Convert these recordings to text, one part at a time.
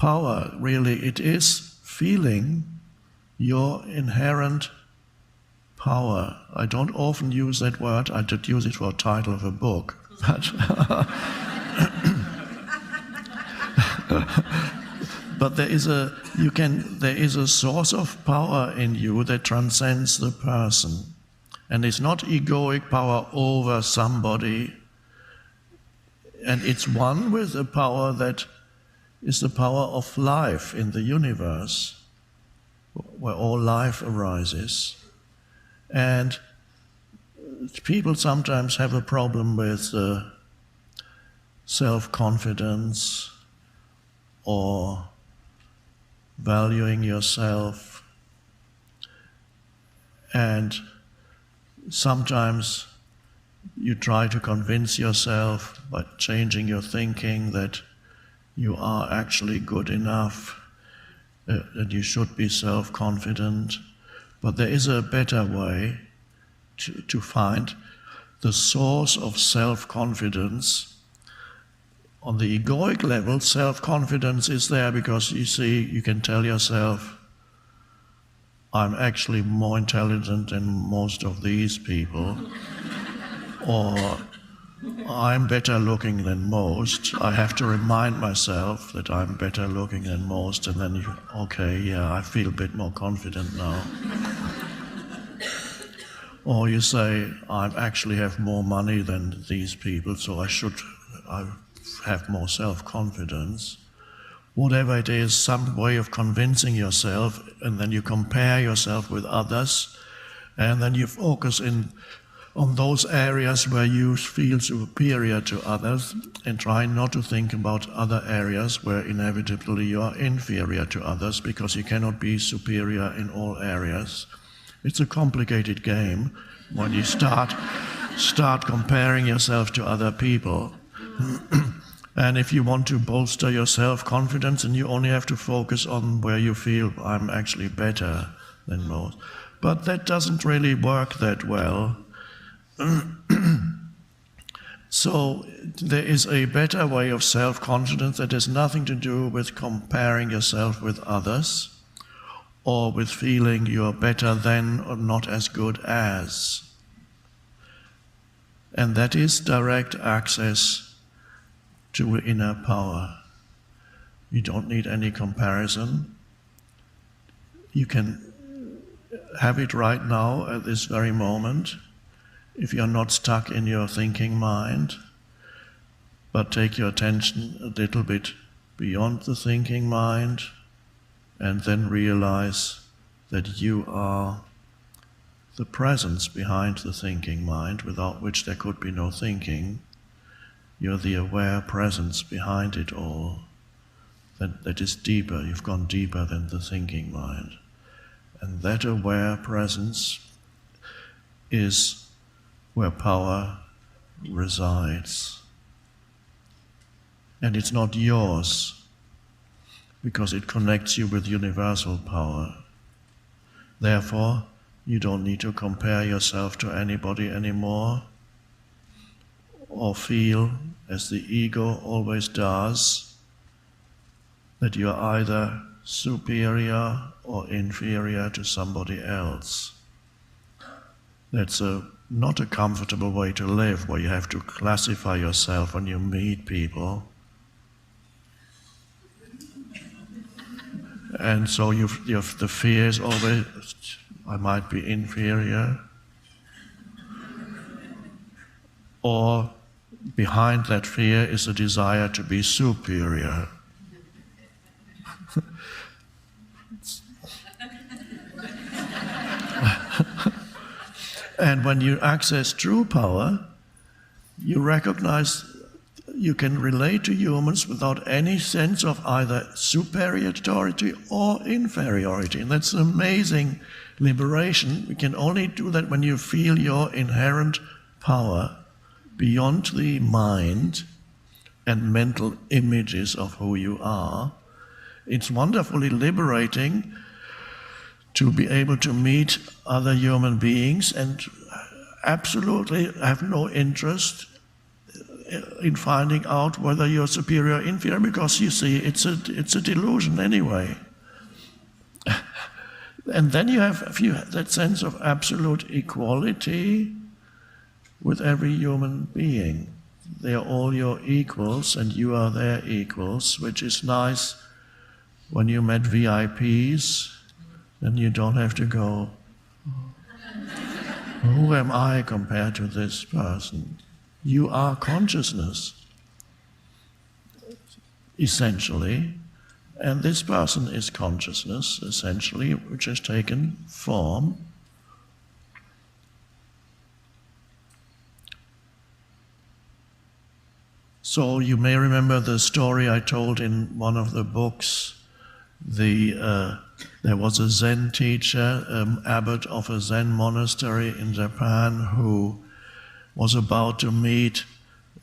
power, really, it is feeling your inherent power. I don't often use that word, I did use it for a title of a book, but but there is a source of power in you that transcends the person. And it's not egoic power over somebody, and it's one with the power that is the power of life in the universe, where all life arises. And people sometimes have a problem with self-confidence or valuing yourself, and sometimes you try to convince yourself by changing your thinking that you are actually good enough, that you should be self-confident. But there is a better way to find the source of self-confidence. On the egoic level, self-confidence is there because you see, you can tell yourself, I'm actually more intelligent than most of these people, or I'm better looking than most. I have to remind myself that I'm better looking than most, and then okay, yeah, I feel a bit more confident now. Or you say, I actually have more money than these people, so I have more self-confidence. Whatever it is, some way of convincing yourself, and then you compare yourself with others, and then you focus on those areas where you feel superior to others, and try not to think about other areas where inevitably you are inferior to others, because you cannot be superior in all areas. It's a complicated game when you start comparing yourself to other people. And if you want to bolster your self-confidence, then you only have to focus on where you feel I'm actually better than most. But that doesn't really work that well. So there is a better way of self-confidence that has nothing to do with comparing yourself with others, or with feeling you're better than or not as good as. And that is direct access to inner power. You don't need any comparison. You can have it right now at this very moment, if you're not stuck in your thinking mind, but take your attention a little bit beyond the thinking mind, and then realize that you are the presence behind the thinking mind, without which there could be no thinking. You're the aware presence behind it all. That is deeper, you've gone deeper than the thinking mind. And that aware presence is where power resides. And it's not yours, because it connects you with universal power. Therefore, you don't need to compare yourself to anybody anymore, or feel, as the ego always does, that you are either superior or inferior to somebody else. That's not a comfortable way to live, where you have to classify yourself when you meet people. And so you have the fear is always, I might be inferior. Or behind that fear is a desire to be superior. And when you access true power, you recognize you can relate to humans without any sense of either superiority or inferiority. And that's an amazing liberation. We can only do that when you feel your inherent power beyond the mind and mental images of who you are. It's wonderfully liberating to be able to meet other human beings and absolutely have no interest in finding out whether you're superior or inferior, because you see, it's a delusion anyway. And then you have that sense of absolute equality with every human being. They are all your equals and you are their equals, which is nice when you met VIPs, then you don't have to go, who am I compared to this person? You are consciousness, essentially, and this person is consciousness, essentially, which has taken form. So you may remember the story I told in one of the books. There was a Zen teacher, abbot of a Zen monastery in Japan, who was about to meet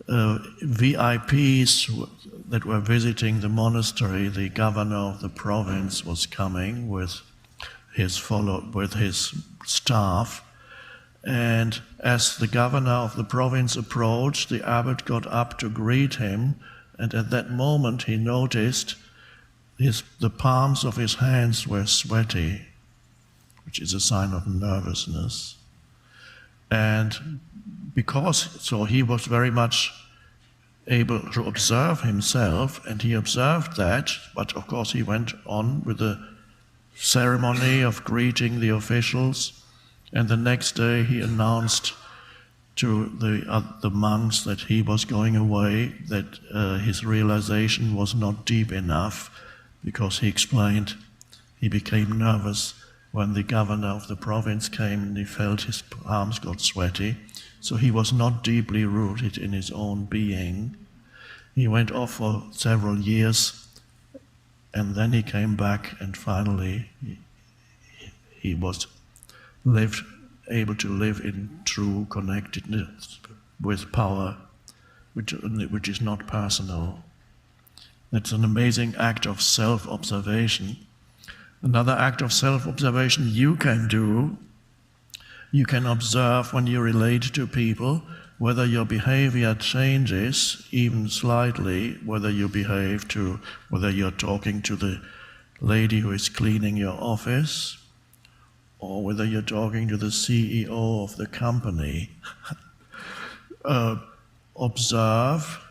VIPs that were visiting the monastery. The governor of the province was coming with his staff, and as the governor of the province approached, the abbot got up to greet him, and at that moment he noticed the palms of his hands were sweaty, which is a sign of nervousness. And so he was very much able to observe himself, and he observed that, but of course he went on with the ceremony of greeting the officials, and the next day he announced to the monks that he was going away, that his realization was not deep enough, because he explained he became nervous when the governor of the province came and he felt his palms got sweaty. So he was not deeply rooted in his own being. He went off for several years, and then he came back, and finally he was able to live in true connectedness with power, which is not personal. That's an amazing act of self-observation. Another act of self-observation you can do, you can observe when you relate to people, whether your behavior changes, even slightly, whether you're talking to the lady who is cleaning your office, or whether you're talking to the CEO of the company. Observe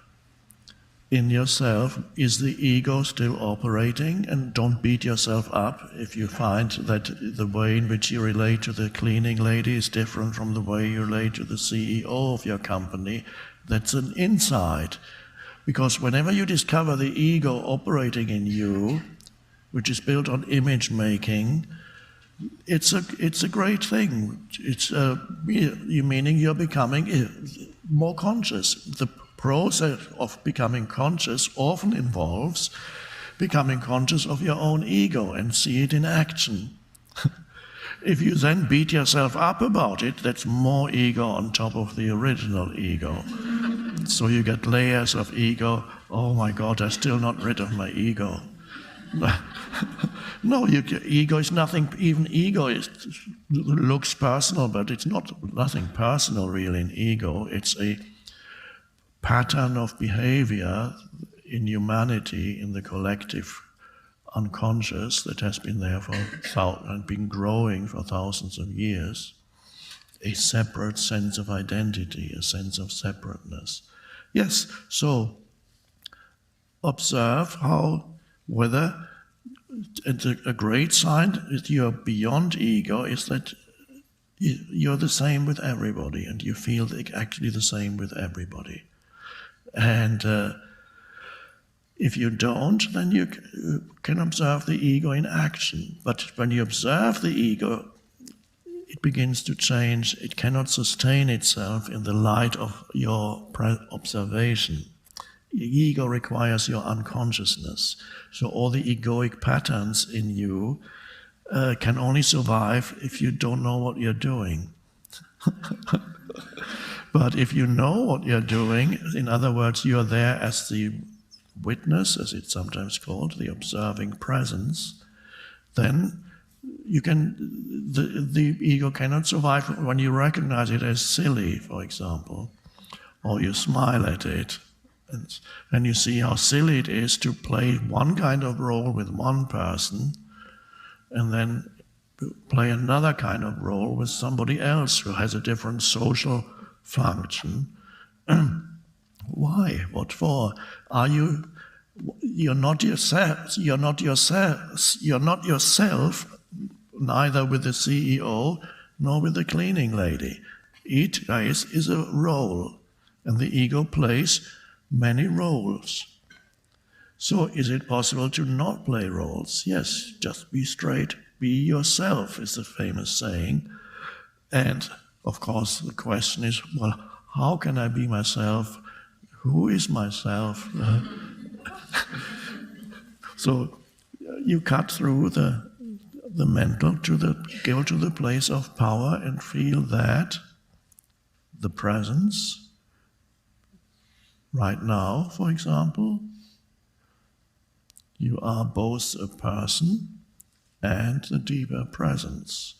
in yourself, is the ego still operating? And don't beat yourself up if you find that the way in which you relate to the cleaning lady is different from the way you relate to the CEO of your company. That's an insight. Because whenever you discover the ego operating in you, which is built on image making, it's a great thing. It's meaning you're becoming more conscious. The process of becoming conscious often involves becoming conscious of your own ego and see it in action. If you then beat yourself up about it, that's more ego on top of the original ego. So you get layers of ego. Oh my God, I'm still not rid of my ego. No, ego is nothing. Even ego looks personal, but it's nothing personal really in ego. It's a pattern of behavior in humanity, in the collective unconscious that has been there and been growing for thousands of years. A separate sense of identity, a sense of separateness. Yes, so observe whether a great sign that you're beyond ego is that you're the same with everybody and you feel actually the same with everybody. And if you don't, then you can observe the ego in action. But when you observe the ego, it begins to change. It cannot sustain itself in the light of your observation. The ego requires your unconsciousness. So all the egoic patterns in you can only survive if you don't know what you're doing. But if you know what you're doing, in other words, you're there as the witness, as it's sometimes called, the observing presence, then the ego cannot survive when you recognize it as silly, for example, or you smile at it. And you see how silly it is to play one kind of role with one person and then play another kind of role with somebody else who has a different social function. Why? What for? You're not yourself. You're not yourself, neither with the CEO nor with the cleaning lady. Each guys is a role, and the ego plays many roles. So is it possible to not play roles? Yes, just be straight, be yourself is the famous saying. And of course the question is, well, how can I be myself? Who is myself? So you cut through the mental go to the place of power and feel that the presence. Right now, for example, you are both a person and the deeper presence.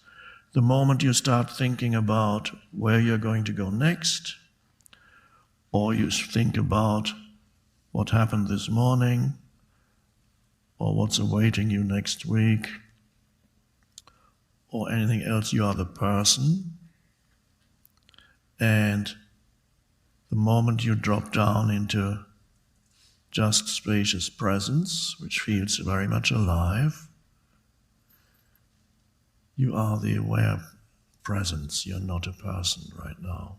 The moment you start thinking about where you're going to go next, or you think about what happened this morning, or what's awaiting you next week, or anything else, you are the person. And the moment you drop down into just spacious presence, which feels very much alive, you are the aware presence. You're not a person right now.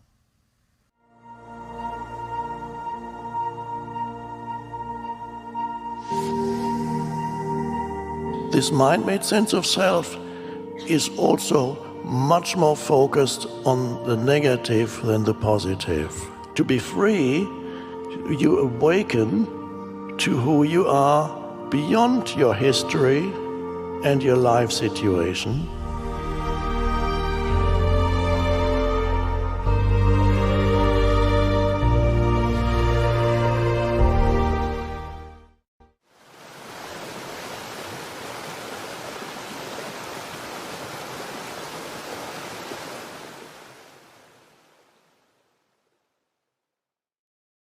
This mind-made sense of self is also much more focused on the negative than the positive. To be free, you awaken to who you are beyond your history and your life situation.